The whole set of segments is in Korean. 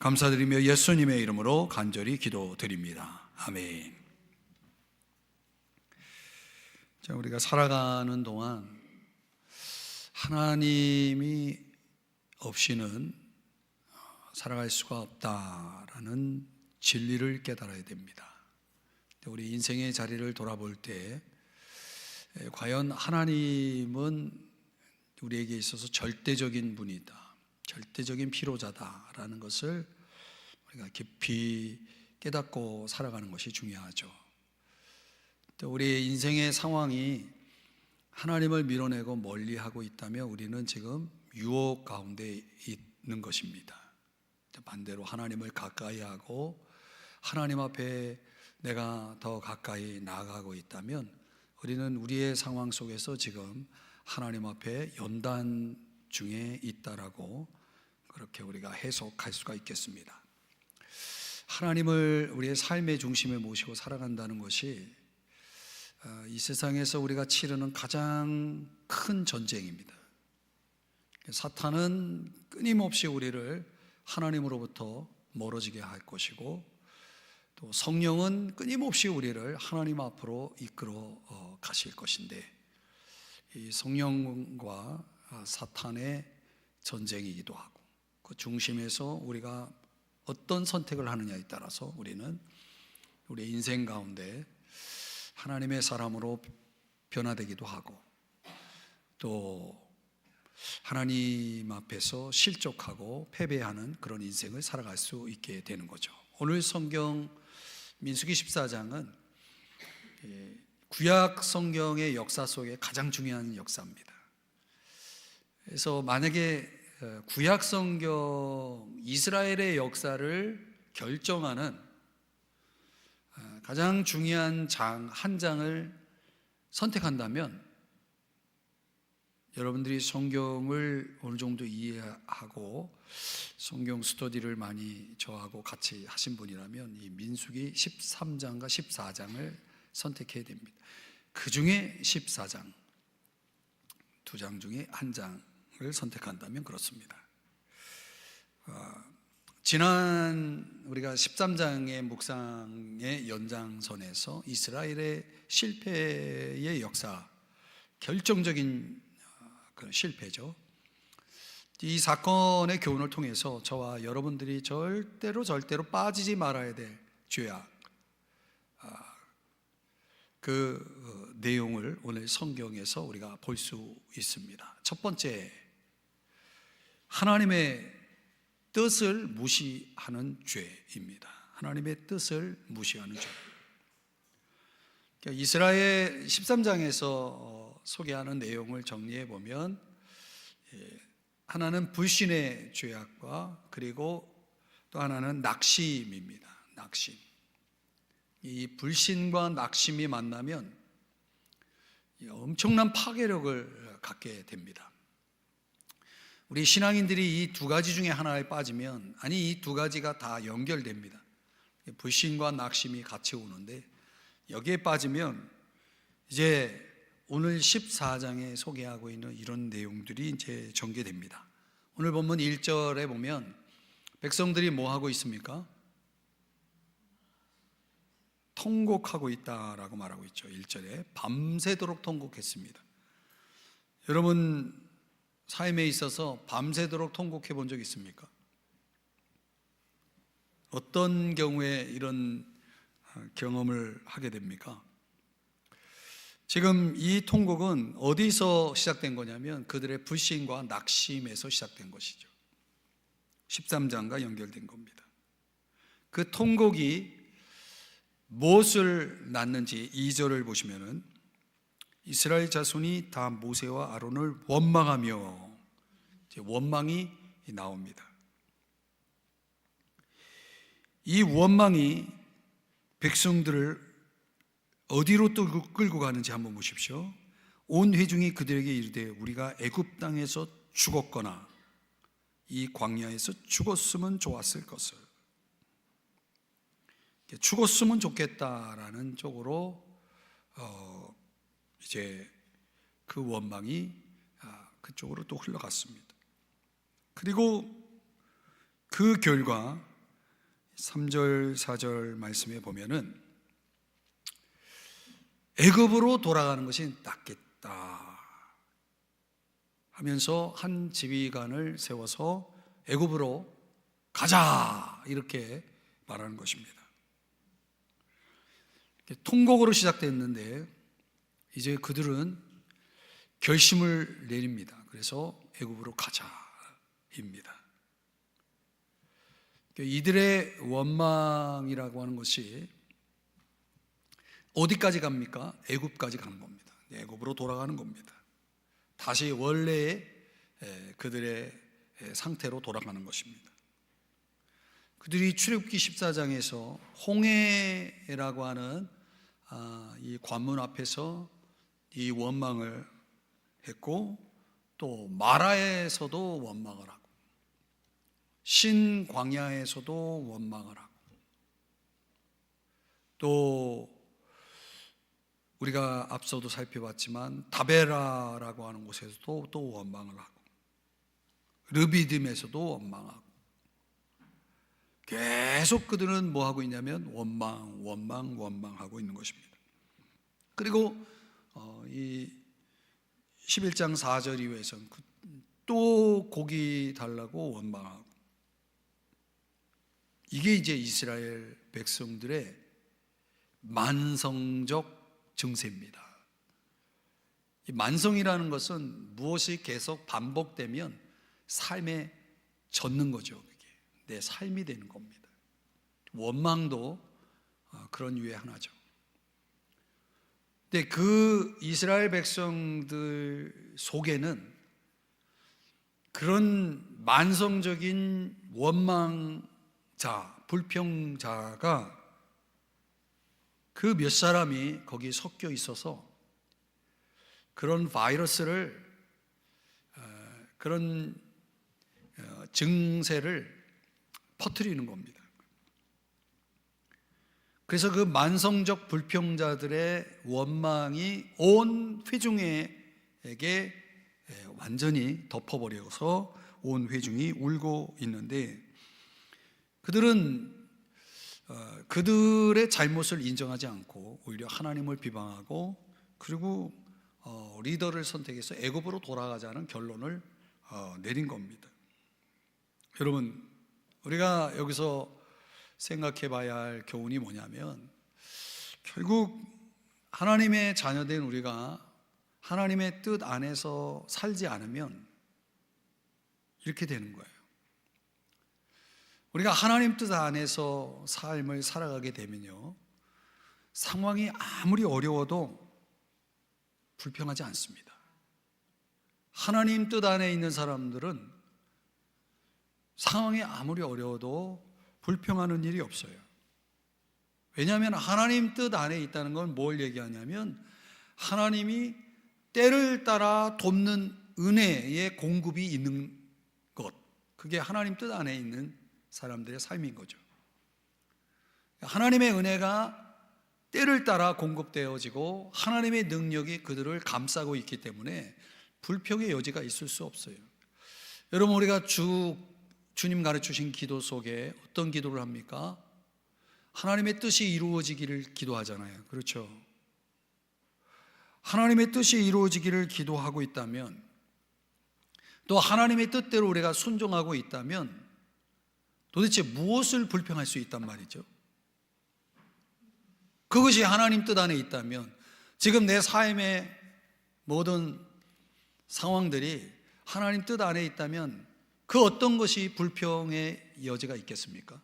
감사드리며 예수님의 이름으로 간절히 기도드립니다. 아멘. 자, 우리가 살아가는 동안 하나님이 없이는 살아갈 수가 없다라는 진리를 깨달아야 됩니다. 우리 인생의 자리를 돌아볼 때 과연 하나님은 우리에게 있어서 절대적인 분이다, 절대적인 필요자다라는 것을 우리가 깊이 깨닫고 살아가는 것이 중요하죠. 또 우리의 인생의 상황이 하나님을 밀어내고 멀리하고 있다면 우리는 지금 유혹 가운데 있는 것입니다. 반대로 하나님을 가까이하고 하나님 앞에 내가 더 가까이 나아가고 있다면 우리는 우리의 상황 속에서 지금 하나님 앞에 연단 중에 있다라고 그렇게 우리가 해석할 수가 있겠습니다. 하나님을 우리의 삶의 중심에 모시고 살아간다는 것이 이 세상에서 우리가 치르는 가장 큰 전쟁입니다. 사탄은 끊임없이 우리를 하나님으로부터 멀어지게 할 것이고, 또 성령은 끊임없이 우리를 하나님 앞으로 이끌어 가실 것인데, 이 성령과 사탄의 전쟁이기도 하고, 그 중심에서 우리가 어떤 선택을 하느냐에 따라서 우리는 우리 인생 가운데 하나님의 사람으로 변화되기도 하고, 또 하나님 앞에서 실족하고 패배하는 그런 인생을 살아갈 수 있게 되는 거죠. 오늘 성경 민수기 14장은 구약 성경의 역사 속에 가장 중요한 역사입니다. 그래서 만약에 구약 성경 이스라엘의 역사를 결정하는 가장 중요한 장 한 장을 선택한다면 여러분들이 성경을 어느 정도 이해하고 성경 스터디를 많이 저하고 같이 하신 분이라면 이 민수기 13장과 14장을 선택해야 됩니다. 그 중에 14장, 두 장 중에 한 장을 선택한다면 그렇습니다. 지난 우리가 13장의 묵상의 연장선에서 이스라엘의 실패의 역사, 결정적인 그런 실패죠. 이 사건의 교훈을 통해서 저와 여러분들이 절대로 빠지지 말아야 될 죄악, 그 내용을 오늘 성경에서 우리가 볼 수 있습니다. 첫 번째, 하나님의 뜻을 무시하는 죄입니다. 하나님의 뜻을 무시하는 죄. 이스라엘 13장에서 소개하는 내용을 정리해 보면 하나는 불신의 죄악과 그리고 또 하나는 낙심입니다. 낙심. 이 불신과 낙심이 만나면 엄청난 파괴력을 갖게 됩니다. 우리 신앙인들이 이 두 가지 중에 하나에 빠지면, 아니 이 두 가지가 다 연결됩니다. 불신과 낙심이 같이 오는데 여기에 빠지면 이제 오늘 14장에 소개하고 있는 이런 내용들이 이제 전개됩니다. 오늘 본문 1절에 보면 백성들이 뭐 하고 있습니까? 통곡하고 있다라고 말하고 있죠. 1절에 밤새도록 통곡했습니다. 여러분 삶에 있어서 밤새도록 통곡해 본 적 있습니까? 어떤 경우에 이런 경험을 하게 됩니까? 지금 이 통곡은 어디서 시작된 거냐면 그들의 불신과 낙심에서 시작된 것이죠. 13장과 연결된 겁니다. 그 통곡이 무엇을 낳는지 2절을 보시면은 이스라엘 자손이 다 모세와 아론을 원망하며, 원망이 나옵니다. 이 원망이 백성들을 어디로 또 끌고 가는지 한번 보십시오. 온 회중이 그들에게 이르되 우리가 애굽 땅에서 죽었거나 이 광야에서 죽었으면 좋았을 것을, 죽었으면 좋겠다라는 쪽으로 이제 그 원망이 그쪽으로 또 흘러갔습니다. 그리고 그 결과 3절 4절 말씀에 보면은 애굽으로 돌아가는 것이 낫겠다 하면서 한 지휘관을 세워서 애굽으로 가자 이렇게 말하는 것입니다. 통곡으로 시작됐는데 이제 그들은 결심을 내립니다. 그래서 애굽으로 가자입니다. 이들의 원망이라고 하는 것이 어디까지 갑니까? 애굽까지 가는 겁니다. 애굽으로 돌아가는 겁니다. 다시 원래의 그들의 상태로 돌아가는 것입니다. 그들이 출애굽기 14장에서 홍해라고 하는 이 관문 앞에서 이 원망을 했고, 또 마라에서도 원망을 하고 신광야에서도 원망을 하고, 또 우리가 앞서도 살펴봤지만 다베라라고 하는 곳에서도 또 원망을 하고, 르비딤에서도 원망하고, 계속 그들은 뭐 하고 있냐면 원망하고 있는 것입니다. 그리고 이 11장 4절 이후에서는 또 고기 달라고 원망하고, 이게 이제 이스라엘 백성들의 만성적 증세입니다. 이 만성이라는 것은 무엇이 계속 반복되면 삶에 젖는 거죠. 그게 내 삶이 되는 겁니다. 원망도 그런 유의 하나죠. 근데 그 이스라엘 백성들 속에는 그런 만성적인 원망자, 불평자가 그 몇 사람이 거기 섞여 있어서 그런 바이러스를, 그런 증세를 퍼뜨리는 겁니다. 그래서 그 만성적 불평자들의 원망이 온 회중에게 완전히 덮어버려서 온 회중이 울고 있는데, 그들은 그들의 잘못을 인정하지 않고 오히려 하나님을 비방하고, 그리고 리더를 선택해서 애굽으로 돌아가자는 결론을 내린 겁니다. 여러분, 우리가 여기서 생각해 봐야 할 교훈이 뭐냐면, 결국 하나님의 자녀된 우리가 하나님의 뜻 안에서 살지 않으면 이렇게 되는 거예요. 우리가 하나님 뜻 안에서 삶을 살아가게 되면요, 상황이 아무리 어려워도 불평하지 않습니다. 하나님 뜻 안에 있는 사람들은 상황이 아무리 어려워도 불평하는 일이 없어요. 왜냐하면 하나님 뜻 안에 있다는 건 뭘 얘기하냐면, 하나님이 때를 따라 돕는 은혜의 공급이 있는 것, 그게 하나님 뜻 안에 있는 사람들의 삶인 거죠. 하나님의 은혜가 때를 따라 공급되어지고 하나님의 능력이 그들을 감싸고 있기 때문에 불평의 여지가 있을 수 없어요. 여러분, 우리가 주님 가르치신 기도 속에 어떤 기도를 합니까? 하나님의 뜻이 이루어지기를 기도하잖아요. 그렇죠? 하나님의 뜻이 이루어지기를 기도하고 있다면, 또 하나님의 뜻대로 우리가 순종하고 있다면 도대체 무엇을 불평할 수 있단 말이죠? 그것이 하나님 뜻 안에 있다면, 지금 내 삶의 모든 상황들이 하나님 뜻 안에 있다면 그 어떤 것이 불평의 여지가 있겠습니까?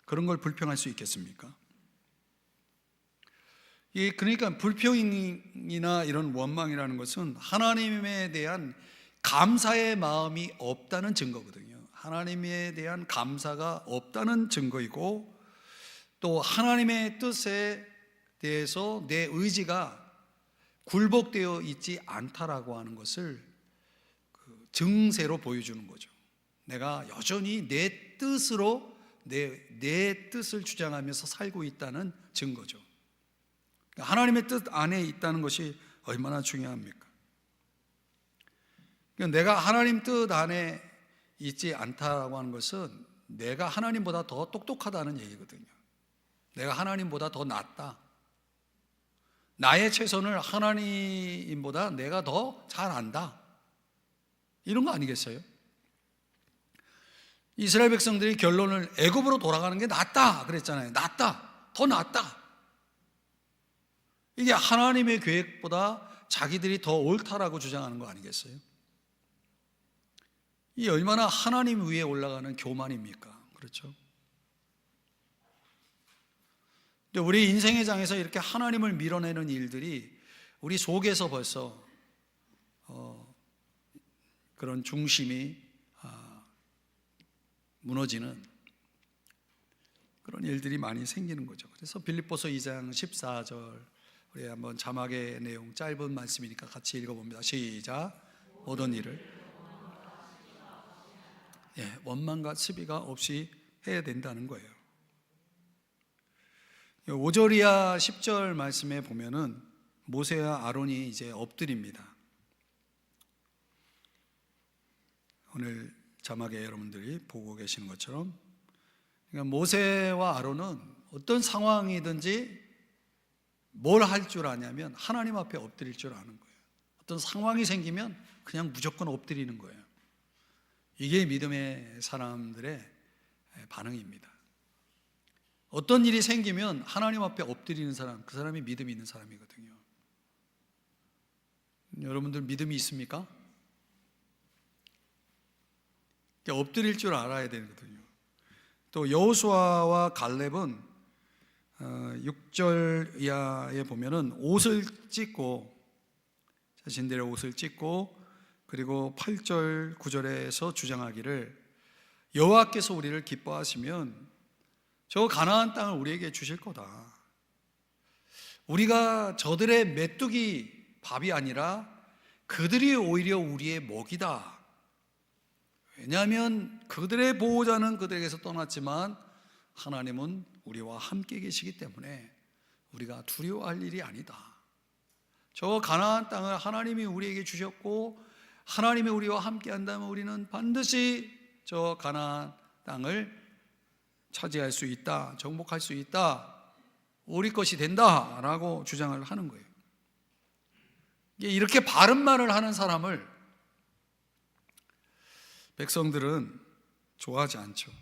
그런 걸 불평할 수 있겠습니까? 그러니까 불평이나 이런 원망이라는 것은 하나님에 대한 감사의 마음이 없다는 증거거든요. 하나님에 대한 감사가 없다는 증거이고, 또 하나님의 뜻에 대해서 내 의지가 굴복되어 있지 않다라고 하는 것을 증세로 보여주는 거죠. 내가 여전히 내 뜻으로 내 뜻을 주장하면서 살고 있다는 증거죠. 하나님의 뜻 안에 있다는 것이 얼마나 중요합니까? 내가 하나님 뜻 안에 있지 않다라고 하는 것은 내가 하나님보다 더 똑똑하다는 얘기거든요. 내가 하나님보다 더 낫다. 나의 최선을 하나님보다 내가 더 잘 안다. 이런 거 아니겠어요? 이스라엘 백성들이 결론을 애굽으로 돌아가는 게 낫다 그랬잖아요. 낫다. 더 낫다. 이게 하나님의 계획보다 자기들이 더 옳다라고 주장하는 거 아니겠어요? 이 얼마나 하나님 위에 올라가는 교만입니까? 그렇죠? 근데 우리 인생의 장에서 이렇게 하나님을 밀어내는 일들이 우리 속에서 벌써 그런 중심이 무너지는 그런 일들이 많이 생기는 거죠. 그래서 빌립보서 2장 14절 우리 한번 자막의 내용 짧은 말씀이니까 같이 읽어봅니다. 시작. 모든 일을 원망과 시비가 없이 해야 된다는 거예요. 5절 이하 10절 말씀에 보면은 모세와 아론이 이제 엎드립니다. 오늘 자막에 여러분들이 보고 계시는 것처럼, 그러니까 모세와 아론은 어떤 상황이든지 뭘 할 줄 아냐면 하나님 앞에 엎드릴 줄 아는 거예요. 어떤 상황이 생기면 그냥 무조건 엎드리는 거예요. 이게 믿음의 사람들의 반응입니다. 어떤 일이 생기면 하나님 앞에 엎드리는 사람, 그 사람이 믿음이 있는 사람이거든요. 여러분들 믿음이 있습니까? 엎드릴 줄 알아야 되거든요. 또 여호수아와 갈렙은 6절 이하에 보면은 옷을 찢고, 자신들의 옷을 찢고, 그리고 8절 9절에서 주장하기를 여호와께서 우리를 기뻐하시면 저 가나안 땅을 우리에게 주실 거다. 우리가 저들의 메뚜기 밥이 아니라 그들이 오히려 우리의 먹이다. 왜냐하면 그들의 보호자는 그들에게서 떠났지만 하나님은 우리와 함께 계시기 때문에 우리가 두려워할 일이 아니다. 저 가나안 땅을 하나님이 우리에게 주셨고 하나님이 우리와 함께 한다면 우리는 반드시 저 가나안 땅을 차지할 수 있다, 정복할 수 있다, 우리 것이 된다라고 주장을 하는 거예요. 이렇게 바른 말을 하는 사람을 백성들은 좋아하지 않죠.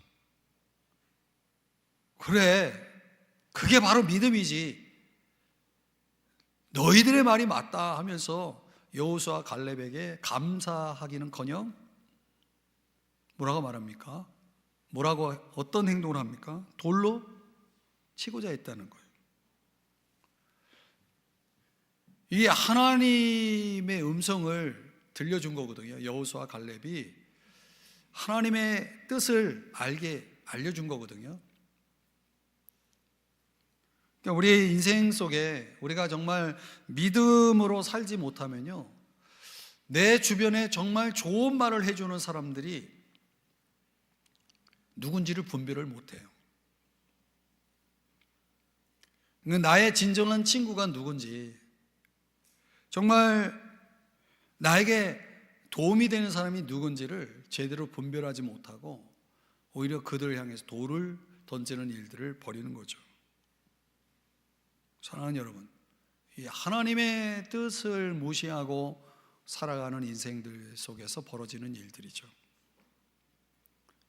그래, 그게 바로 믿음이지. 너희들의 말이 맞다 하면서 여호수아 갈렙에게 감사하기는커녕 뭐라고 말합니까? 뭐라고, 어떤 행동을 합니까? 돌로 치고자 했다는 거예요. 이게 하나님의 음성을 들려준 거거든요. 여호수아 갈렙이 하나님의 뜻을 알려준 거거든요. 그러니까 우리의 인생 속에 우리가 정말 믿음으로 살지 못하면요, 내 주변에 정말 좋은 말을 해주는 사람들이 누군지를 분별을 못해요. 나의 진정한 친구가 누군지, 정말 나에게 도움이 되는 사람이 누군지를 제대로 분별하지 못하고 오히려 그들을 향해서 돌을 던지는 일들을 벌이는 거죠. 사랑하는 여러분, 이 하나님의 뜻을 무시하고 살아가는 인생들 속에서 벌어지는 일들이죠.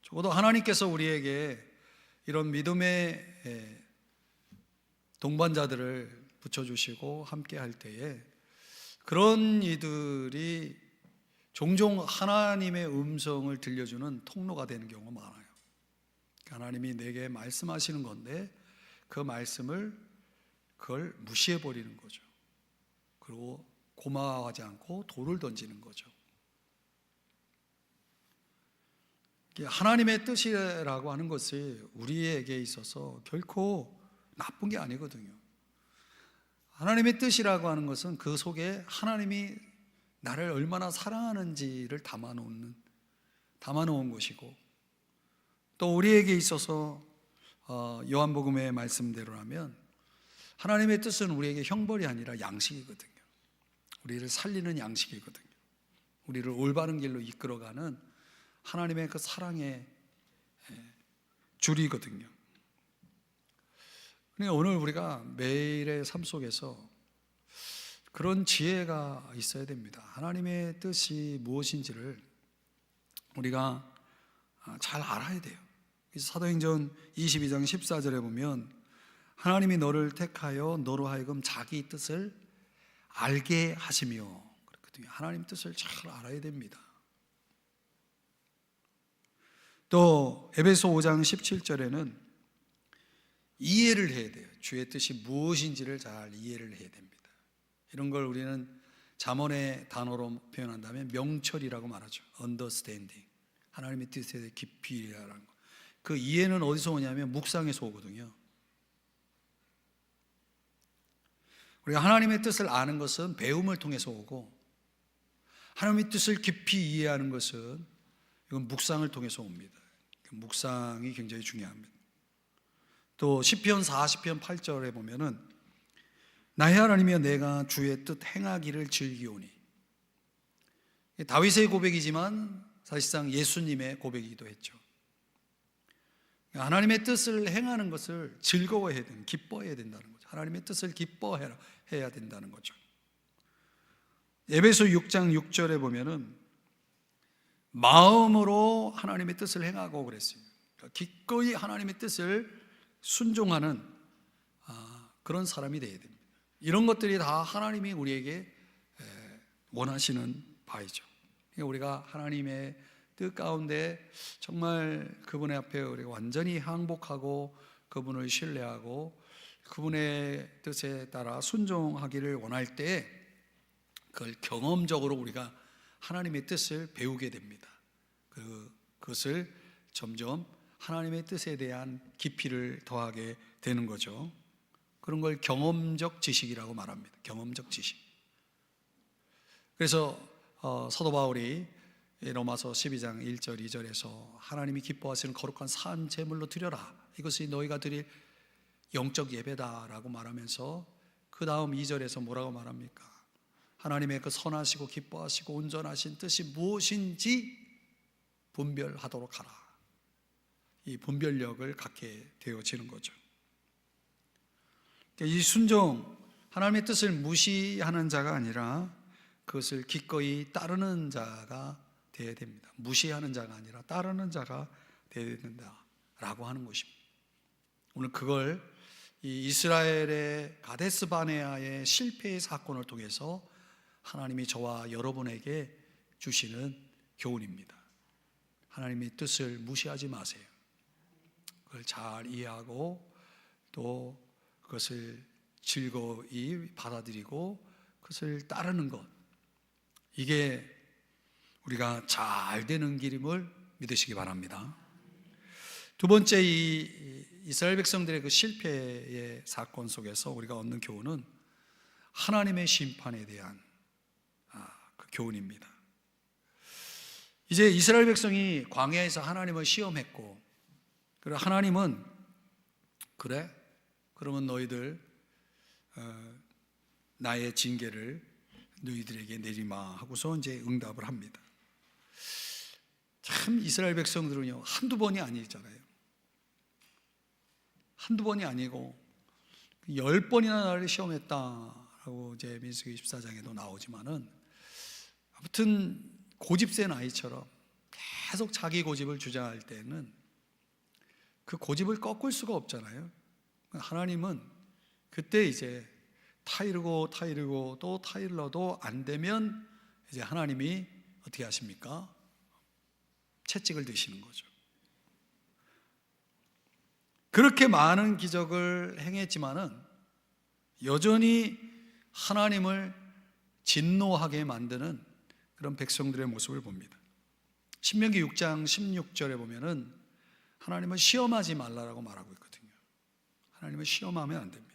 적어도 하나님께서 우리에게 이런 믿음의 동반자들을 붙여주시고 함께 할 때에 그런 이들이 종종 하나님의 음성을 들려주는 통로가 되는 경우가 많아요. 하나님이 내게 말씀하시는 건데 그 말씀을 그걸 무시해버리는 거죠. 그리고 고마워하지 않고 돌을 던지는 거죠. 하나님의 뜻이라고 하는 것이 우리에게 있어서 결코 나쁜 게 아니거든요. 하나님의 뜻이라고 하는 것은 그 속에 하나님이 나를 얼마나 사랑하는지를 담아놓은 것이고, 또 우리에게 있어서 요한복음의 말씀대로라면 하나님의 뜻은 우리에게 형벌이 아니라 양식이거든요. 우리를 살리는 양식이거든요. 우리를 올바른 길로 이끌어가는 하나님의 그 사랑의 줄이거든요. 그러니까 오늘 우리가 매일의 삶 속에서 그런 지혜가 있어야 됩니다. 하나님의 뜻이 무엇인지를 우리가 잘 알아야 돼요. 사도행전 22장 14절에 보면 하나님이 너를 택하여 너로 하여금 자기 뜻을 알게 하시며 그렇거든요. 하나님 뜻을 잘 알아야 됩니다. 또 에베소 5장 17절에는 이해를 해야 돼요. 주의 뜻이 무엇인지를 잘 이해를 해야 됩니다. 이런 걸 우리는 잠언의 단어로 표현한다면 명철이라고 말하죠. understanding. 하나님의 뜻에 대해 깊이 이해하는 거. 그 이해는 어디서 오냐면 묵상에서 오거든요. 우리가 하나님의 뜻을 아는 것은 배움을 통해서 오고, 하나님의 뜻을 깊이 이해하는 것은 이건 묵상을 통해서 옵니다. 묵상이 굉장히 중요합니다. 또 시편 40편 8절에 보면은 나의 하나님이여 내가 주의 뜻 행하기를 즐기오니, 다윗의 고백이지만 사실상 예수님의 고백이기도 했죠. 하나님의 뜻을 행하는 것을 즐거워해야 된다, 기뻐해야 된다는 거죠. 하나님의 뜻을 기뻐해야 된다는 거죠. 에베소 6장 6절에 보면은 마음으로 하나님의 뜻을 행하고 그랬어요. 그러니까 기꺼이 하나님의 뜻을 순종하는 그런 사람이 되어야 됩니다. 이런 것들이 다 하나님이 우리에게 원하시는 바이죠. 그러니까 우리가 하나님의 뜻 가운데 정말 그분의 앞에 우리가 완전히 항복하고 그분을 신뢰하고 그분의 뜻에 따라 순종하기를 원할 때 그걸 경험적으로 우리가 하나님의 뜻을 배우게 됩니다. 그것을 점점 하나님의 뜻에 대한 깊이를 더하게 되는 거죠. 그런 걸 경험적 지식이라고 말합니다. 경험적 지식. 그래서 사도 바울이 로마서 12장 1절 2절에서 하나님이 기뻐하시는 거룩한 산 제물로 드려라, 이것이 너희가 드릴 영적 예배다라고 말하면서 그 다음 2절에서 뭐라고 말합니까? 하나님의 그 선하시고 기뻐하시고 온전하신 뜻이 무엇인지 분별하도록 하라. 이 분별력을 갖게 되어지는 거죠. 이 순종, 하나님의 뜻을 무시하는 자가 아니라 그것을 기꺼이 따르는 자가 되어야 됩니다. 무시하는 자가 아니라 따르는 자가 되어야 된다라고 하는 것입니다. 오늘 그걸 이 이스라엘의 가데스 바네아의 실패의 사건을 통해서 하나님이 저와 여러분에게 주시는 교훈입니다. 하나님의 뜻을 무시하지 마세요. 그걸 잘 이해하고 또 그것을 즐거이 받아들이고 그것을 따르는 것, 이게 우리가 잘 되는 길임을 믿으시기 바랍니다. 두 번째, 이 이스라엘 백성들의 그 실패의 사건 속에서 우리가 얻는 교훈은 하나님의 심판에 대한 그 교훈입니다. 이제 이스라엘 백성이 광야에서 하나님을 시험했고, 그리고 하나님은 그래? 그러면 너희들 나의 징계를 너희들에게 내리마 하고서 이제 응답을 합니다. 참 이스라엘 백성들은요, 한두 번이 아니잖아요. 한두 번이 아니고 10번이나 나를 시험했다라고 이제 민수기 24장에도 나오지만은, 아무튼 고집센 아이처럼 계속 자기 고집을 주장할 때는 그 고집을 꺾을 수가 없잖아요. 하나님은 그때 이제 타이르고 또 타일러도 안 되면 이제 하나님이 어떻게 하십니까? 채찍을 드시는 거죠. 그렇게 많은 기적을 행했지만은 여전히 하나님을 진노하게 만드는 그런 백성들의 모습을 봅니다. 신명기 6장 16절에 보면은 하나님을 시험하지 말라라고 말하고 있거든요. 하나님을 시험하면 안 됩니다.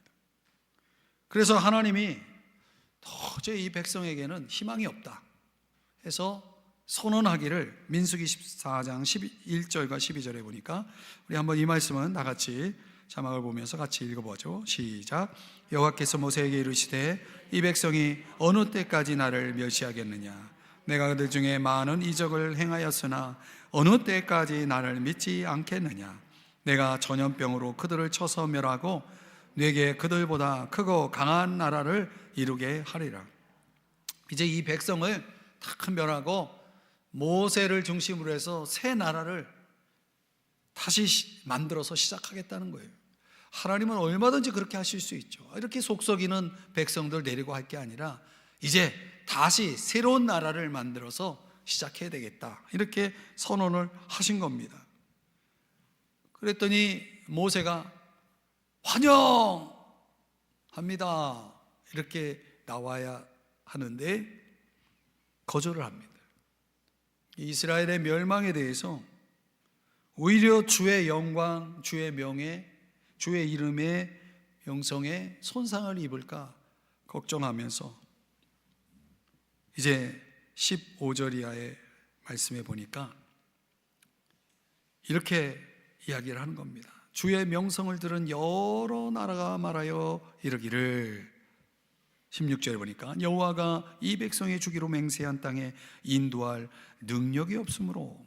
그래서 하나님이 도저히 이 백성에게는 희망이 없다 해서 선언하기를 민수기 14장 11절과 12절에 보니까, 우리 한번 이 말씀은 다 같이 자막을 보면서 같이 읽어보죠. 시작. 여호와께서 모세에게 이르시되 이 백성이 어느 때까지 나를 멸시하겠느냐? 내가 그들 중에 많은 이적을 행하였으나 어느 때까지 나를 믿지 않겠느냐? 내가 전염병으로 그들을 쳐서 멸하고 내게 그들보다 크고 강한 나라를 이루게 하리라. 이제 이 백성을 다 멸하고 모세를 중심으로 해서 새 나라를 다시 만들어서 시작하겠다는 거예요. 하나님은 얼마든지 그렇게 하실 수 있죠. 이렇게 속썩이는 백성들 데리고 할 게 아니라 이제 다시 새로운 나라를 만들어서 시작해야 되겠다, 이렇게 선언을 하신 겁니다. 그랬더니 모세가 환영합니다 이렇게 나와야 하는데 거절을 합니다. 이스라엘의 멸망에 대해서 오히려 주의 영광, 주의 명예, 주의 이름의 명성에 손상을 입을까 걱정하면서 이제 15절 이하의 말씀에 보니까 이렇게 이야기를 하는 겁니다. 주의 명성을 들은 여러 나라가 말하여 이르기를, 16절에 보니까 여호와가 이 백성의 주기로 맹세한 땅에 인도할 능력이 없으므로,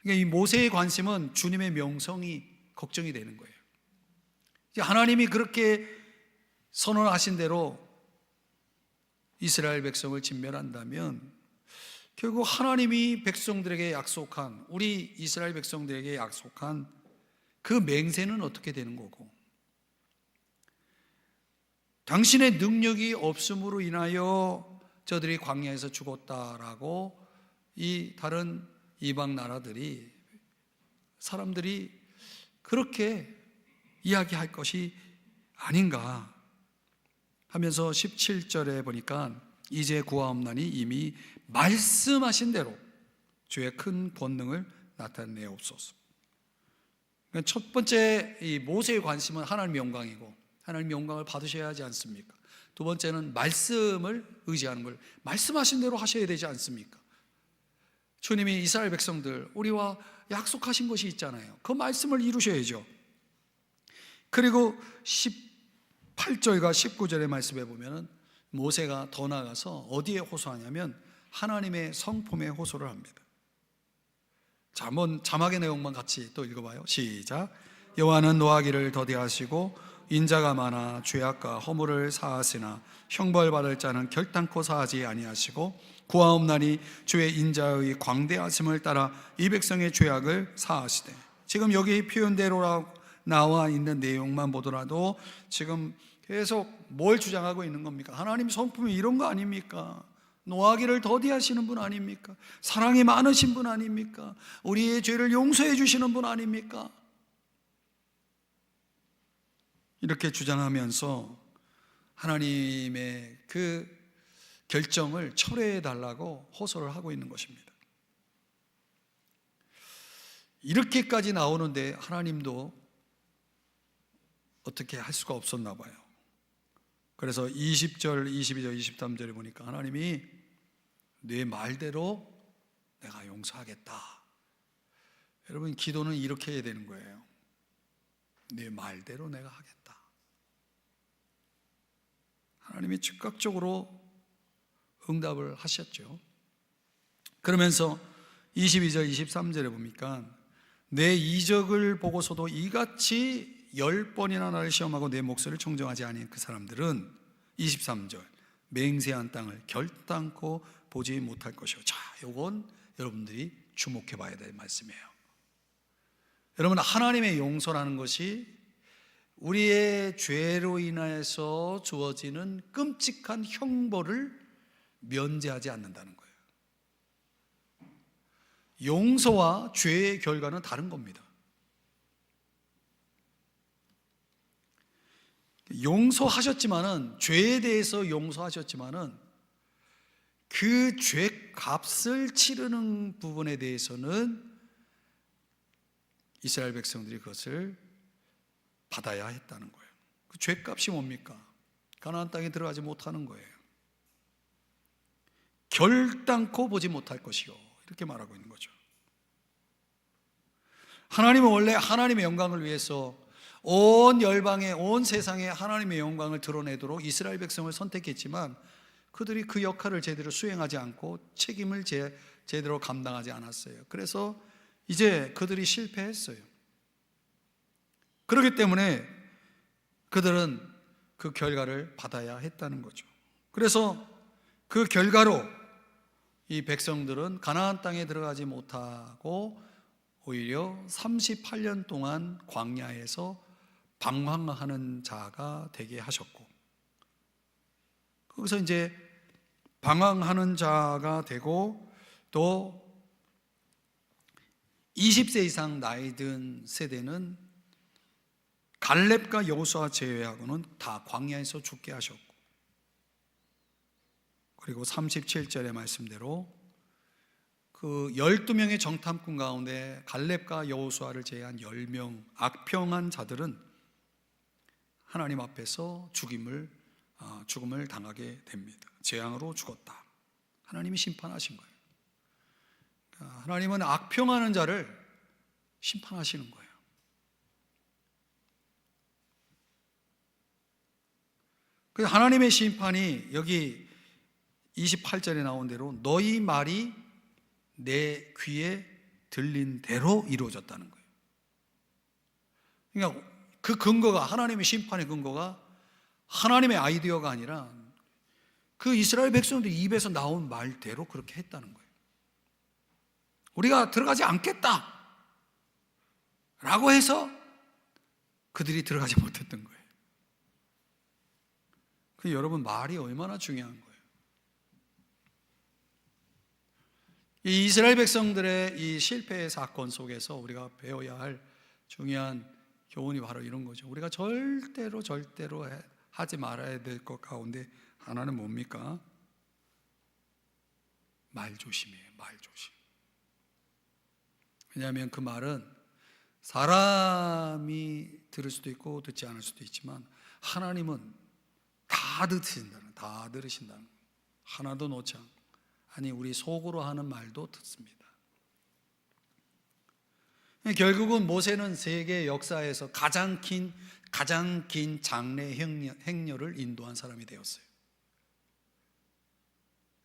그러니까 이 모세의 관심은 주님의 명성이 걱정이 되는 거예요. 하나님이 그렇게 선언하신 대로 이스라엘 백성을 진멸한다면 결국 하나님이 백성들에게 약속한, 우리 이스라엘 백성들에게 약속한 그 맹세는 어떻게 되는 거고, 당신의 능력이 없음으로 인하여 저들이 광야에서 죽었다라고 이 다른 이방 나라들이, 사람들이 그렇게 이야기할 것이 아닌가 하면서 17절에 보니까 이제 구하옵나니 이미 말씀하신 대로 주의 큰 권능을 나타내옵소서. 그러니까 첫 번째 이 모세의 관심은 하나님의 영광이고 하나님의 영광을 받으셔야 하지 않습니까? 두 번째는 말씀을 의지하는 걸, 말씀하신 대로 하셔야 되지 않습니까? 주님이 이스라엘 백성들, 우리와 약속하신 것이 있잖아요. 그 말씀을 이루셔야죠. 그리고 18절과 19절의 말씀에 보면은 모세가 더 나아가서 어디에 호소하냐면 하나님의 성품에 호소를 합니다. 자, 한번 자막의 내용만 같이 또 읽어봐요. 시작. 여호와는 노하기를 더디하시고 인자가 많아 죄악과 허물을 사하시나 형벌받을 자는 결단코 사하지 아니하시고 구하옵나니 주의 인자의 광대하심을 따라 이 백성의 죄악을 사하시되, 지금 여기 표현대로 나와 있는 내용만 보더라도 지금 계속 뭘 주장하고 있는 겁니까? 하나님 성품이 이런 거 아닙니까? 노하기를 더디하시는 분 아닙니까? 사랑이 많으신 분 아닙니까? 우리의 죄를 용서해 주시는 분 아닙니까? 이렇게 주장하면서 하나님의 그 결정을 철회해 달라고 호소를 하고 있는 것입니다. 이렇게까지 나오는데 하나님도 어떻게 할 수가 없었나 봐요. 그래서 20절, 22절, 23절에 보니까 하나님이 내 말대로 내가 용서하겠다. 여러분, 기도는 이렇게 해야 되는 거예요. 내 말대로 내가 하겠다. 하나님이 즉각적으로 응답을 하셨죠. 그러면서 22절, 23절에 보니까 내 이적을 보고서도 이같이 10번이나 나를 시험하고 내 목소리를 청정하지 아니한 그 사람들은 23절 맹세한 땅을 결단코 보지 못할 것이요. 자, 이건 여러분들이 주목해 봐야 될 말씀이에요. 여러분, 하나님의 용서라는 것이 우리의 죄로 인해서 주어지는 끔찍한 형벌을 면제하지 않는다는 거예요. 용서와 죄의 결과는 다른 겁니다. 용서하셨지만은, 죄에 대해서 용서하셨지만은 그 죄 값을 치르는 부분에 대해서는 이스라엘 백성들이 그것을 받아야 했다는 거예요. 그 죄값이 뭡니까? 가나안 땅에 들어가지 못하는 거예요. 결단코 보지 못할 것이요, 이렇게 말하고 있는 거죠. 하나님은 원래 하나님의 영광을 위해서 온 열방에, 온 세상에 하나님의 영광을 드러내도록 이스라엘 백성을 선택했지만 그들이 그 역할을 제대로 수행하지 않고 책임을 제대로 감당하지 않았어요. 그래서 이제 그들이 실패했어요. 그렇기 때문에 그들은 그 결과를 받아야 했다는 거죠. 그래서 그 결과로 이 백성들은 가나안 땅에 들어가지 못하고 오히려 38년 동안 광야에서 방황하는 자가 되게 하셨고, 거기서 이제 방황하는 자가 되고, 또 20세 이상 나이 든 세대는 갈렙과 여호수아 제외하고는 다 광야에서 죽게 하셨고, 그리고 37절의 말씀대로 그 12명의 정탐꾼 가운데 갈렙과 여호수아를 제외한 10명 악평한 자들은 하나님 앞에서 죽음을 당하게 됩니다. 재앙으로 죽었다. 하나님이 심판하신 거예요. 하나님은 악평하는 자를 심판하시는 거예요. 그래서 하나님의 심판이 여기 28절에 나온 대로 너희 말이 내 귀에 들린 대로 이루어졌다는 거예요. 그러니까 그 근거가, 하나님의 심판의 근거가 하나님의 아이디어가 아니라 그 이스라엘 백성들 입에서 나온 말대로 그렇게 했다는 거예요. 우리가 들어가지 않겠다 라고 해서 그들이 들어가지 못했던 거예요. 그 여러분, 말이 얼마나 중요한 거예요. 이 이스라엘 백성들의 이 실패의 사건 속에서 우리가 배워야 할 중요한 교훈이 바로 이런 거죠. 우리가 절대로 하지 말아야 될 것 가운데 하나는 뭡니까? 말 조심이에요. 말 조심. 왜냐하면 그 말은 사람이 들을 수도 있고 듣지 않을 수도 있지만 하나님은 다 들으신다는 하나도 놓지 않고, 아니 우리 속으로 하는 말도 듣습니다. 결국은 모세는 세계 역사에서 가장 긴 장래 행렬을 인도한 사람이 되었어요.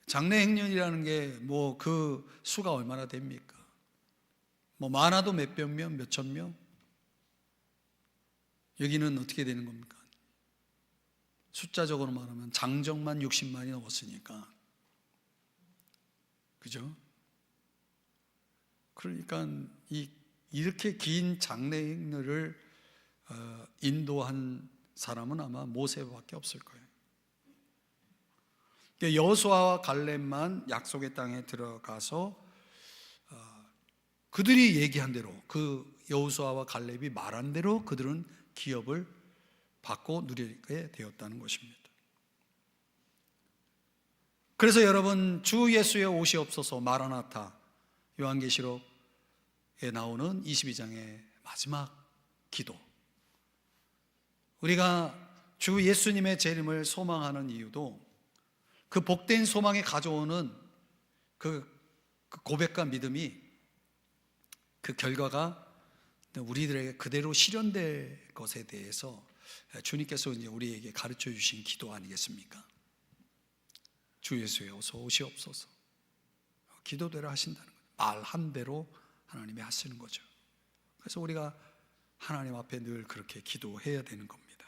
장래 행렬이라는 게 뭐 그 수가 얼마나 됩니까? 뭐 많아도 몇백 명, 몇천 명? 여기는 어떻게 되는 겁니까? 숫자적으로 말하면 장정만 60만이 넘었으니까, 그죠? 그러니까 이렇게 긴 장래 행렬을 인도한 사람은 아마 모세밖에 없을 거예요. 여호수아와 갈렙만 약속의 땅에 들어가서 그들이 얘기한 대로, 그 여호수아와 갈렙이 말한 대로 그들은 기업을 받고 누리게 되었다는 것입니다. 그래서 여러분, 주 예수의 오시옵소서 마라나타, 요한계시록에 나오는 22장의 마지막 기도, 우리가 주 예수님의 재림을 소망하는 이유도 그 복된 소망이 가져오는 그 고백과 믿음이, 그 결과가 우리들에게 그대로 실현될 것에 대해서 주님께서 이제 우리에게 가르쳐 주신 기도 아니겠습니까? 주 예수에 어서 오시옵소서. 기도대로 하신다는 거예요. 말한 대로 하나님이 하시는 거죠. 그래서 우리가 하나님 앞에 늘 그렇게 기도해야 되는 겁니다.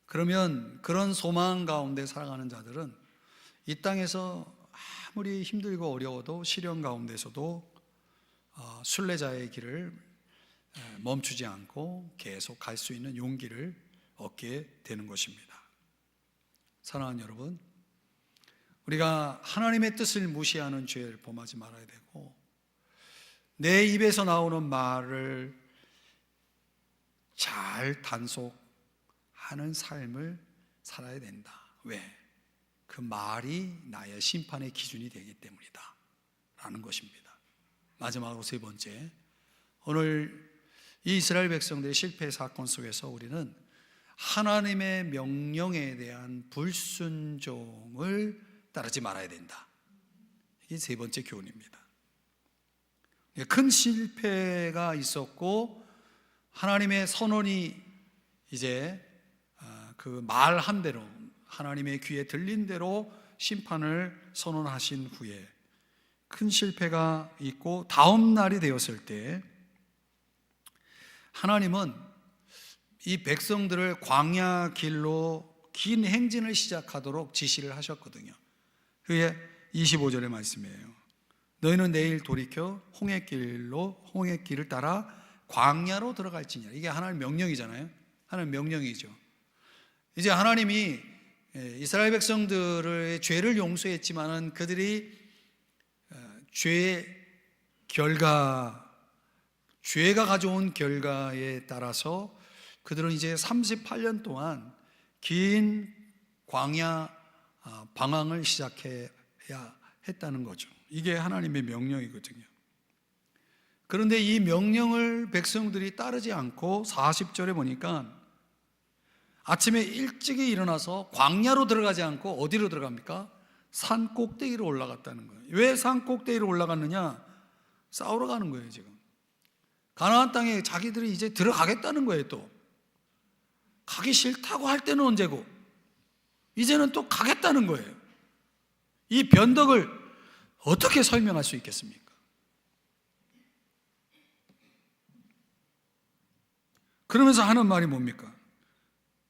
그러면 그런 소망 가운데 살아가는 자들은 이 땅에서 아무리 힘들고 어려워도 시련 가운데서도 순례자의 길을 멈추지 않고 계속 갈 수 있는 용기를 얻게 되는 것입니다. 사랑하는 여러분, 우리가 하나님의 뜻을 무시하는 죄를 범하지 말아야 되고, 내 입에서 나오는 말을 잘 단속하는 삶을 살아야 된다. 왜? 그 말이 나의 심판의 기준이 되기 때문이다 라는 것입니다. 마지막으로 세 번째, 오늘 이 이스라엘 백성들의 실패 사건 속에서 우리는 하나님의 명령에 대한 불순종을 따르지 말아야 된다. 이게 세 번째 교훈입니다. 큰 실패가 있었고 하나님의 선언이 이제 그 말한 대로, 하나님의 귀에 들린 대로 심판을 선언하신 후에 큰 실패가 있고 다음 날이 되었을 때 하나님은 이 백성들을 광야 길로 긴 행진을 시작하도록 지시를 하셨거든요. 그게 25절의 말씀이에요. 너희는 내일 돌이켜 홍해길을 따라 광야로 들어갈지니라. 이게 하나님의 명령이잖아요. 하나님의 명령이죠. 이제 하나님이 이스라엘 백성들의 죄를 용서했지만은 그들이 죄가 가져온 결과에 따라서 그들은 이제 38년 동안 긴 광야 방황을 시작해야 했다는 거죠. 이게 하나님의 명령이거든요. 그런데 이 명령을 백성들이 따르지 않고 40절에 보니까 아침에 일찍이 일어나서 광야로 들어가지 않고 어디로 들어갑니까? 산 꼭대기로 올라갔다는 거예요. 왜 산 꼭대기로 올라갔느냐? 싸우러 가는 거예요. 지금 가나안 땅에 자기들이 이제 들어가겠다는 거예요. 또 가기 싫다고 할 때는 언제고 이제는 또 가겠다는 거예요. 이 변덕을 어떻게 설명할 수 있겠습니까? 그러면서 하는 말이 뭡니까?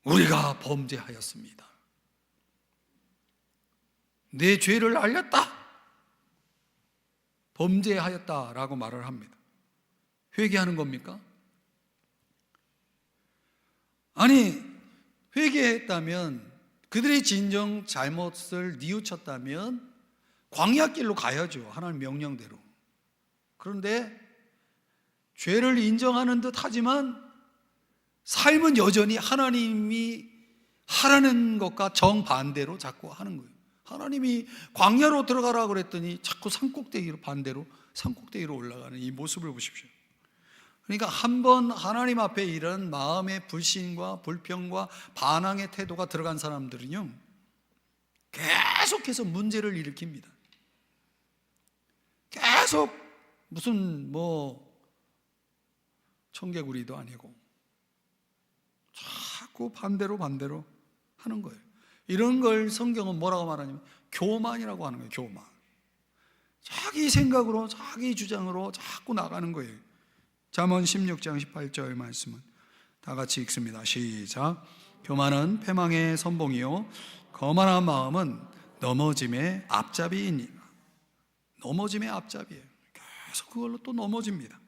우리가 범죄하였습니다. 내 죄를 알렸다. 범죄하였다라고 말을 합니다. 회개하는 겁니까? 아니, 회개했다면, 그들의 진정 잘못을 뉘우쳤다면 광야길로 가야죠. 하나님 명령대로. 그런데 죄를 인정하는 듯 하지만 삶은 여전히 하나님이 하라는 것과 정반대로 자꾸 하는 거예요. 하나님이 광야로 들어가라 그랬더니 자꾸 산꼭대기로 반대로 산꼭대기로 올라가는 이 모습을 보십시오. 그러니까 한번 하나님 앞에 이런 마음의 불신과 불평과 반항의 태도가 들어간 사람들은요, 계속해서 문제를 일으킵니다. 계속 무슨 청개구리도 아니고 자꾸 반대로 하는 거예요. 이런 걸 성경은 뭐라고 말하냐면 교만이라고 하는 거예요. 교만. 자기 생각으로 자기 주장으로 자꾸 나가는 거예요. 잠언 16장 18절 말씀은 다 같이 읽습니다. 시작. 교만은 패망의 선봉이요 거만한 마음은 넘어짐의 앞잡이이니라. 넘어짐의 앞잡이에요. 계속 그걸로 또 넘어집니다.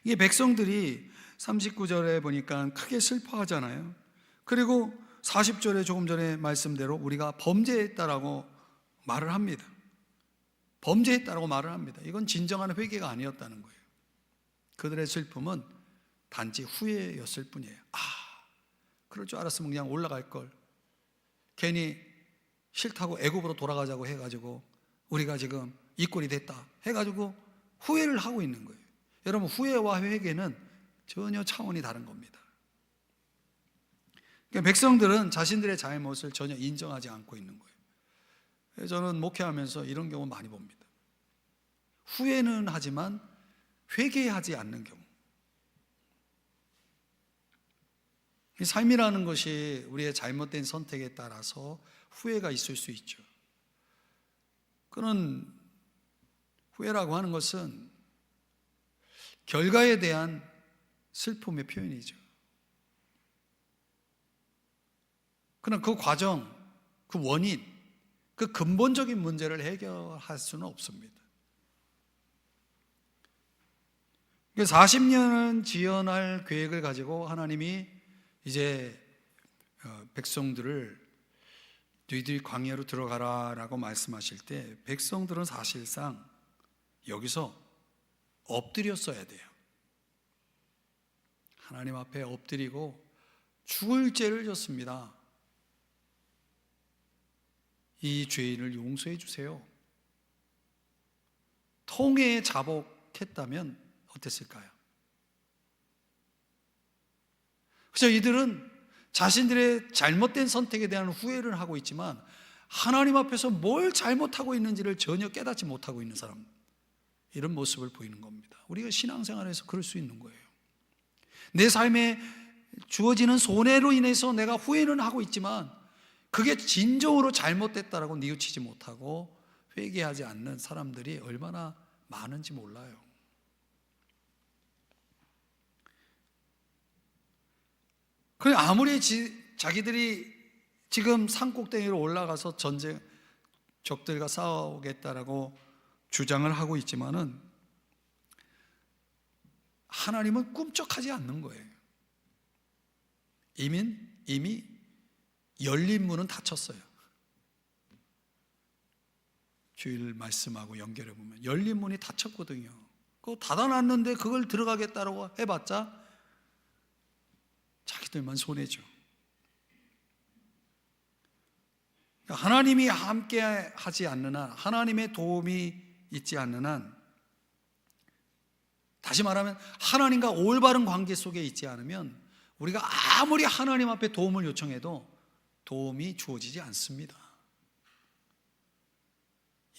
이게 백성들이 39절에 보니까 크게 슬퍼하잖아요. 그리고 40절에 조금 전에 말씀대로 우리가 범죄했다라고 말을 합니다. 범죄했다라고 말을 합니다. 이건 진정한 회개가 아니었다는 거예요. 그들의 슬픔은 단지 후회였을 뿐이에요. 그럴 줄 알았으면 그냥 올라갈 걸. 괜히 싫다고 애굽으로 돌아가자고 해가지고 우리가 지금 이 꼴이 됐다 해가지고 후회를 하고 있는 거예요. 여러분, 후회와 회개는 전혀 차원이 다른 겁니다. 그러니까 백성들은 자신들의 잘못을 전혀 인정하지 않고 있는 거예요. 저는 목회하면서 이런 경우 많이 봅니다. 후회는 하지만 회개하지 않는 경우. 이 삶이라는 것이 우리의 잘못된 선택에 따라서 후회가 있을 수 있죠. 그런 후회라고 하는 것은 결과에 대한 슬픔의 표현이죠. 그러나 그 과정, 그 원인, 그 근본적인 문제를 해결할 수는 없습니다. 40년은 지연할 계획을 가지고 하나님이 이제 백성들을 너희들이 광야로 들어가라 라고 말씀하실 때 백성들은 사실상 여기서 엎드렸어야 돼요. 하나님 앞에 엎드리고 죽을 죄를 졌습니다. 이 죄인을 용서해 주세요. 통회에 자복했다면 어땠을까요? 그래서 이들은 자신들의 잘못된 선택에 대한 후회를 하고 있지만 하나님 앞에서 뭘 잘못하고 있는지를 전혀 깨닫지 못하고 있는 사람, 이런 모습을 보이는 겁니다. 우리가 신앙생활에서 그럴 수 있는 거예요. 내 삶에 주어지는 손해로 인해서 내가 후회는 하고 있지만 그게 진정으로 잘못됐다라고 뉘우치지 못하고 회개하지 않는 사람들이 얼마나 많은지 몰라요. 그래 아무리 자기들이 지금 산꼭대기로 올라가서 적들과 싸우겠다라고 주장을 하고 있지만은 하나님은 꿈쩍하지 않는 거예요. 이미 열린 문은 닫혔어요. 주일 말씀하고 연결해 보면 열린 문이 닫혔거든요. 그거 닫아놨는데 그걸 들어가겠다라고 해봤자 자기들만 손해죠. 하나님이 함께 하지 않는 한, 하나님의 도움이 있지 않는 한, 다시 말하면 하나님과 올바른 관계 속에 있지 않으면 우리가 아무리 하나님 앞에 도움을 요청해도 도움이 주어지지 않습니다.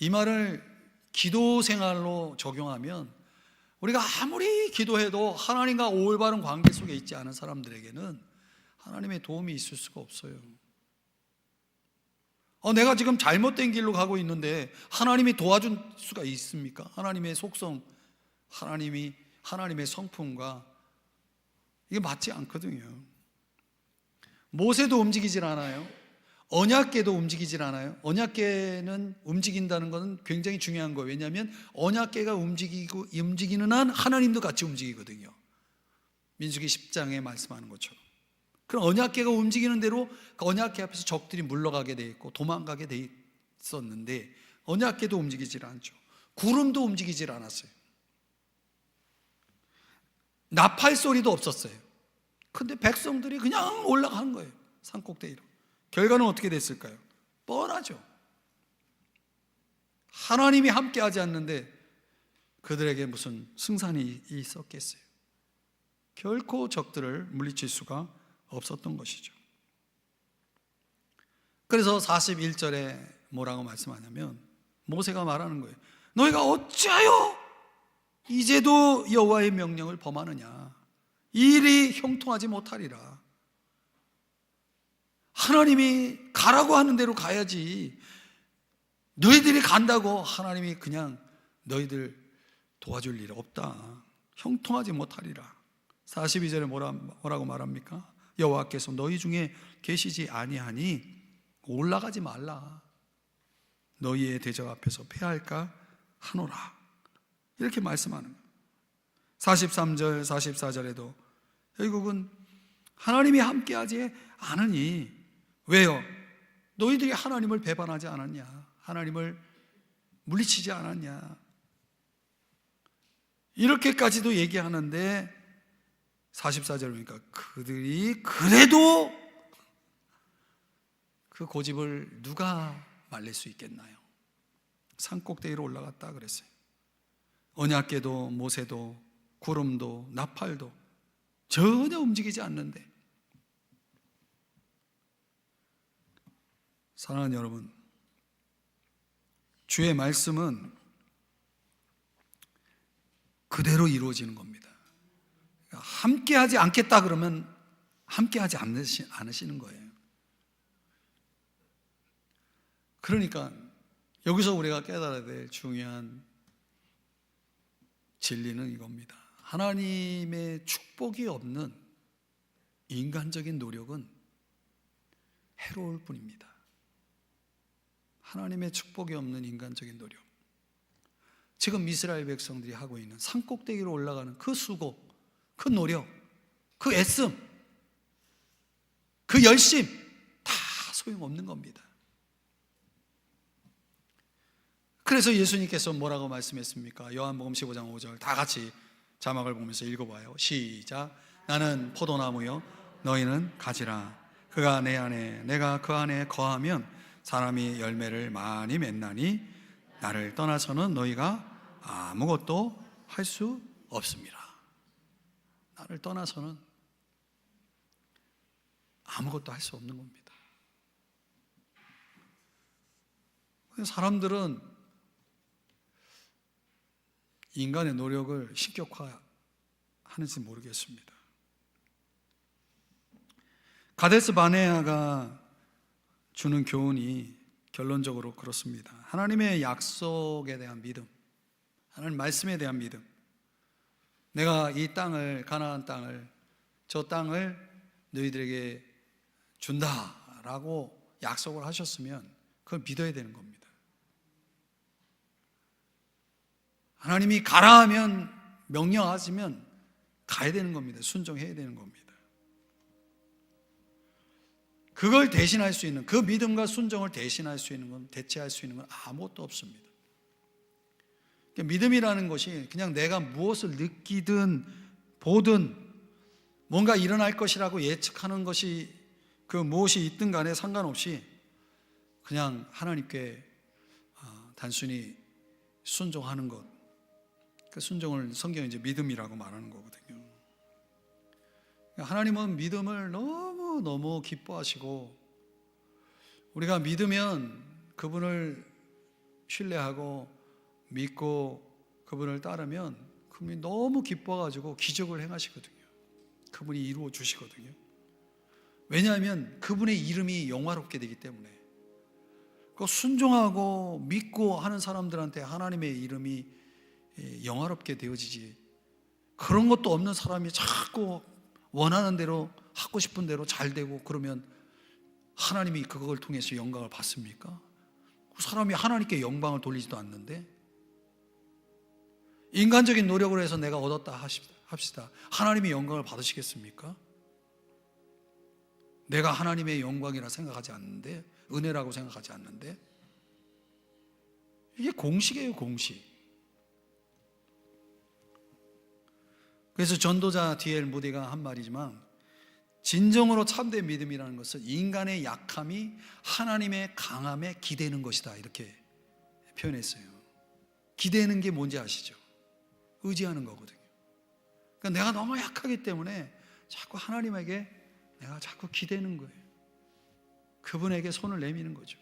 이 말을 기도 생활로 적용하면 우리가 아무리 기도해도 하나님과 올바른 관계 속에 있지 않은 사람들에게는 하나님의 도움이 있을 수가 없어요. 내가 지금 잘못된 길로 가고 있는데 하나님이 도와줄 수가 있습니까? 하나님의 속성, 하나님의 성품과 이게 맞지 않거든요. 모세도 움직이질 않아요. 언약궤도 움직이질 않아요. 언약궤는 움직인다는 것은 굉장히 중요한 거예요. 왜냐하면 언약궤가 움직이는 한 하나님도 같이 움직이거든요. 민수기 10장에 말씀하는 것처럼. 그럼 언약궤가 움직이는 대로 그 언약궤 앞에서 적들이 물러가게 돼 있고 도망가게 돼 있었는데 언약궤도 움직이질 않죠. 구름도 움직이질 않았어요. 나팔 소리도 없었어요. 근데 백성들이 그냥 올라가는 거예요. 산꼭대기로. 결과는 어떻게 됐을까요? 뻔하죠. 하나님이 함께하지 않는데 그들에게 무슨 승산이 있었겠어요? 결코 적들을 물리칠 수가 없었던 것이죠. 그래서 41절에 뭐라고 말씀하냐면 모세가 말하는 거예요. 너희가 어찌하여 이제도 여호와의 명령을 범하느냐? 이 일이 형통하지 못하리라. 하나님이 가라고 하는 대로 가야지. 너희들이 간다고 하나님이 그냥 너희들 도와줄 일 없다. 형통하지 못하리라. 42절에 뭐라고 말합니까? 여호와께서 너희 중에 계시지 아니하니 올라가지 말라. 너희의 대적 앞에서 패할까 하노라. 이렇게 말씀하는 거예요. 43절, 44절에도 결국은 하나님이 함께하지 않으니 왜요? 너희들이 하나님을 배반하지 않았냐? 하나님을 물리치지 않았냐? 이렇게까지도 얘기하는데 44절 보니까 그들이 그래도 그 고집을 누가 말릴 수 있겠나요? 산꼭대기로 올라갔다 그랬어요. 언약궤도 모세도 구름도 나팔도 전혀 움직이지 않는데, 사랑하는 여러분, 주의 말씀은 그대로 이루어지는 겁니다. 함께하지 않겠다 그러면 함께하지 않으시는 거예요. 그러니까 여기서 우리가 깨달아야 될 중요한 진리는 이겁니다. 하나님의 축복이 없는 인간적인 노력은 해로울 뿐입니다. 하나님의 축복이 없는 인간적인 노력, 지금 이스라엘 백성들이 하고 있는 산꼭대기로 올라가는 그 수고, 그 노력, 그 애씀, 그 열심 다 소용없는 겁니다. 그래서 예수님께서 뭐라고 말씀했습니까? 요한복음 15장 5절 다 같이 자막을 보면서 읽어봐요. 시작. 나는 포도나무요 너희는 가지라. 그가 내 안에 내가 그 안에 거하면 사람이 열매를 많이 맺나니 나를 떠나서는 너희가 아무것도 할 수 없습니다. 나를 떠나서는 아무것도 할 수 없는 겁니다. 사람들은 인간의 노력을 신격화하는지 모르겠습니다. 가데스 바네아가 주는 교훈이 결론적으로 그렇습니다. 하나님의 약속에 대한 믿음, 하나님 말씀에 대한 믿음, 내가 이 땅을, 가나안 땅을, 저 땅을 너희들에게 준다라고 약속을 하셨으면 그걸 믿어야 되는 겁니다. 하나님이 가라 하면, 명령하시면 가야 되는 겁니다. 순종해야 되는 겁니다. 그걸 대신할 수 있는, 그 믿음과 순종을 대신할 수 있는 건, 대체할 수 있는 건 아무것도 없습니다. 믿음이라는 것이 그냥 내가 무엇을 느끼든 보든 뭔가 일어날 것이라고 예측하는 것이, 그 무엇이 있든 간에 상관없이 그냥 하나님께 단순히 순종하는 것, 그 순종을 성경에 이제 믿음이라고 말하는 거거든요. 하나님은 믿음을 너무 기뻐하시고, 우리가 믿으면 그분을 신뢰하고 믿고 그분을 따르면 그분이 너무 기뻐가지고 기적을 행하시거든요. 그분이 이루어 주시거든요. 왜냐하면 그분의 이름이 영화롭게 되기 때문에. 그 순종하고 믿고 하는 사람들한테 하나님의 이름이 영화롭게 되어지지, 그런 것도 없는 사람이 자꾸 원하는 대로 하고 싶은 대로 잘 되고 그러면 하나님이 그걸 통해서 영광을 받습니까? 그 사람이 하나님께 영광을 돌리지도 않는데, 인간적인 노력을 해서 내가 얻었다 합시다. 하나님이 영광을 받으시겠습니까? 내가 하나님의 영광이라 생각하지 않는데, 은혜라고 생각하지 않는데, 이게 공식이에요, 공식. 그래서 전도자 D.L. 무디가 한 말이지만, 진정으로 참된 믿음이라는 것은 인간의 약함이 하나님의 강함에 기대는 것이다, 이렇게 표현했어요. 기대는 게 뭔지 아시죠? 의지하는 거거든요. 그러니까 내가 너무 약하기 때문에 자꾸 하나님에게 내가 자꾸 기대는 거예요. 그분에게 손을 내미는 거죠.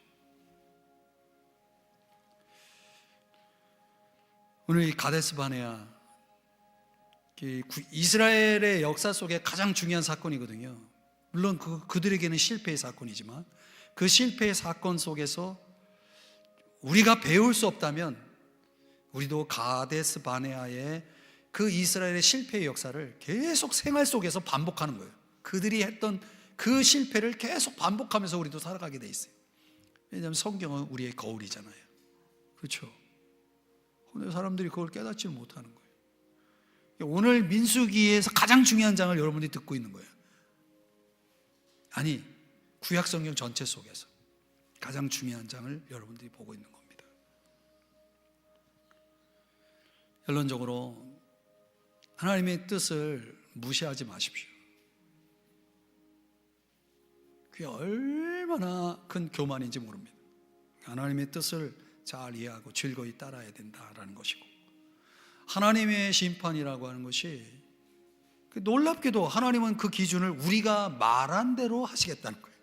오늘 이 가데스 바네아, 이스라엘의 역사 속에 가장 중요한 사건이거든요. 물론 그들에게는 실패의 사건이지만, 그 실패의 사건 속에서 우리가 배울 수 없다면 우리도 가데스 바네아의 그 이스라엘의 실패의 역사를 계속 생활 속에서 반복하는 거예요. 그들이 했던 그 실패를 계속 반복하면서 우리도 살아가게 돼 있어요. 왜냐하면 성경은 우리의 거울이잖아요. 그렇죠? 근데 사람들이 그걸 깨닫지 못하는 거예요. 오늘 민수기에서 가장 중요한 장을 여러분들이 듣고 있는 거예요. 아니, 구약 성경 전체 속에서 가장 중요한 장을 여러분들이 보고 있는 겁니다. 결론적으로 하나님의 뜻을 무시하지 마십시오. 그게 얼마나 큰 교만인지 모릅니다. 하나님의 뜻을 잘 이해하고 즐거이 따라야 된다라는 것이고, 하나님의 심판이라고 하는 것이, 놀랍게도 하나님은 그 기준을 우리가 말한 대로 하시겠다는 거예요.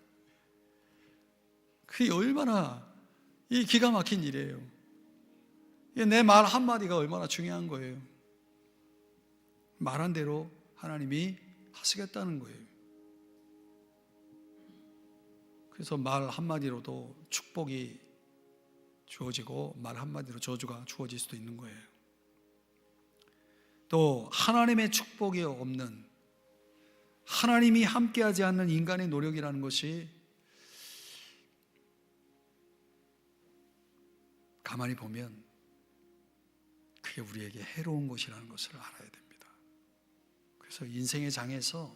그게 얼마나 이 기가 막힌 일이에요. 내 말 한마디가 얼마나 중요한 거예요. 말한 대로 하나님이 하시겠다는 거예요. 그래서 말 한마디로도 축복이 주어지고 말 한마디로 저주가 주어질 수도 있는 거예요. 또 하나님의 축복이 없는, 하나님이 함께하지 않는 인간의 노력이라는 것이 가만히 보면 그게 우리에게 해로운 것이라는 것을 알아야 됩니다. 그래서 인생의 장에서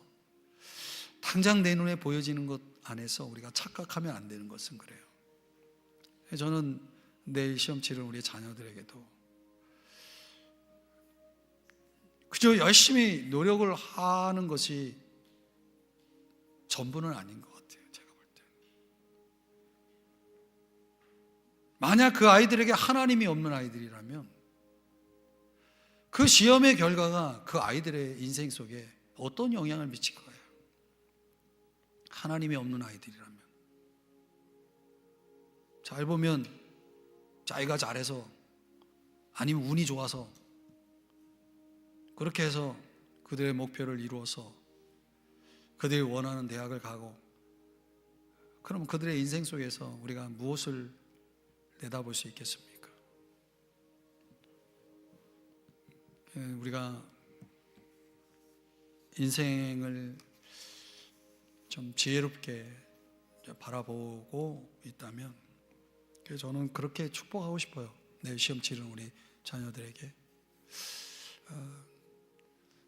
당장 내 눈에 보여지는 것 안에서 우리가 착각하면 안 되는 것은 그래요. 저는 내일 시험 치를 우리 자녀들에게도 그저 열심히 노력을 하는 것이 전부는 아닌 것 같아요. 제가 볼 때. 만약 그 아이들에게 하나님이 없는 아이들이라면 그 시험의 결과가 그 아이들의 인생 속에 어떤 영향을 미칠 거예요? 하나님이 없는 아이들이라면. 잘 보면 자기가 잘해서, 아니면 운이 좋아서 그렇게 해서 그들의 목표를 이루어서 그들이 원하는 대학을 가고, 그럼 그들의 인생 속에서 우리가 무엇을 내다볼 수 있겠습니까? 우리가 인생을 좀 지혜롭게 바라보고 있다면 저는 그렇게 축복하고 싶어요. 내일 시험 치르는 우리 자녀들에게.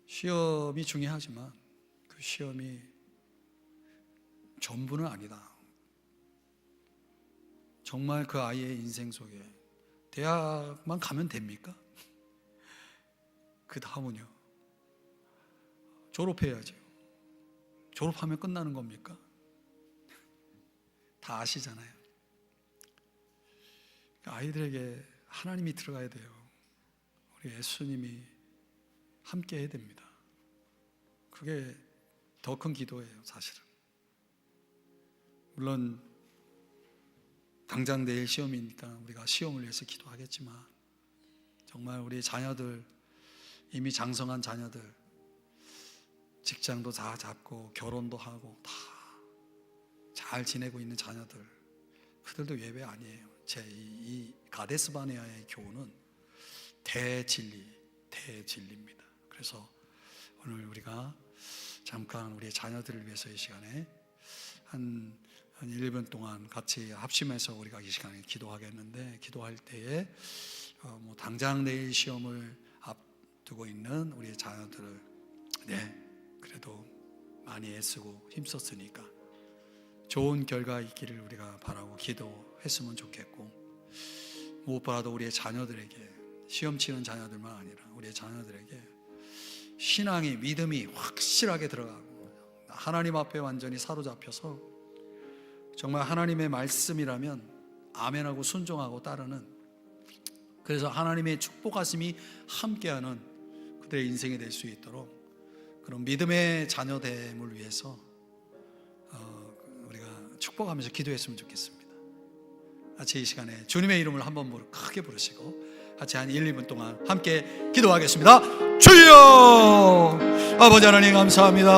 시험이 중요하지만 그 시험이 전부는 아니다. 정말 그 아이의 인생 속에 대학만 가면 됩니까? 그 다음은요? 졸업해야죠. 졸업하면 끝나는 겁니까? 다 아시잖아요. 아이들에게 하나님이 들어가야 돼요. 우리 예수님이 함께 해야 됩니다. 그게 더 큰 기도예요, 사실은. 물론 당장 내일 시험이니까 우리가 시험을 위해서 기도하겠지만 정말 우리 자녀들, 이미 장성한 자녀들, 직장도 다 잡고 결혼도 하고 다 잘 지내고 있는 자녀들, 그들도 예배 아니에요. 제 이 가데스 바네아의 교훈은 대진리입니다. 그래서 오늘 우리가 잠깐 우리의 자녀들을 위해서 이 시간에 한 1분 동안 같이 합심해서 우리가 이 시간에 기도하겠는데, 기도할 때에 당장 내일 시험을 앞두고 있는 우리의 자녀들을 그래도 많이 애쓰고 힘썼으니까 좋은 결과 있기를 우리가 바라고 기도했으면 좋겠고, 무엇보다도 우리의 자녀들에게, 시험 치는 자녀들만 아니라 우리의 자녀들에게 신앙이, 믿음이 확실하게 들어가고 하나님 앞에 완전히 사로잡혀서 정말 하나님의 말씀이라면 아멘하고 순종하고 따르는, 그래서 하나님의 축복하심이 함께하는 그들의 인생이 될 수 있도록 그런 믿음의 자녀됨을 위해서 우리가 축복하면서 기도했으면 좋겠습니다. 같이 이 시간에 주님의 이름을 한번 크게 부르시고 같이 한 1-2분 동안 함께 기도하겠습니다. 주여! 아버지 하나님 감사합니다.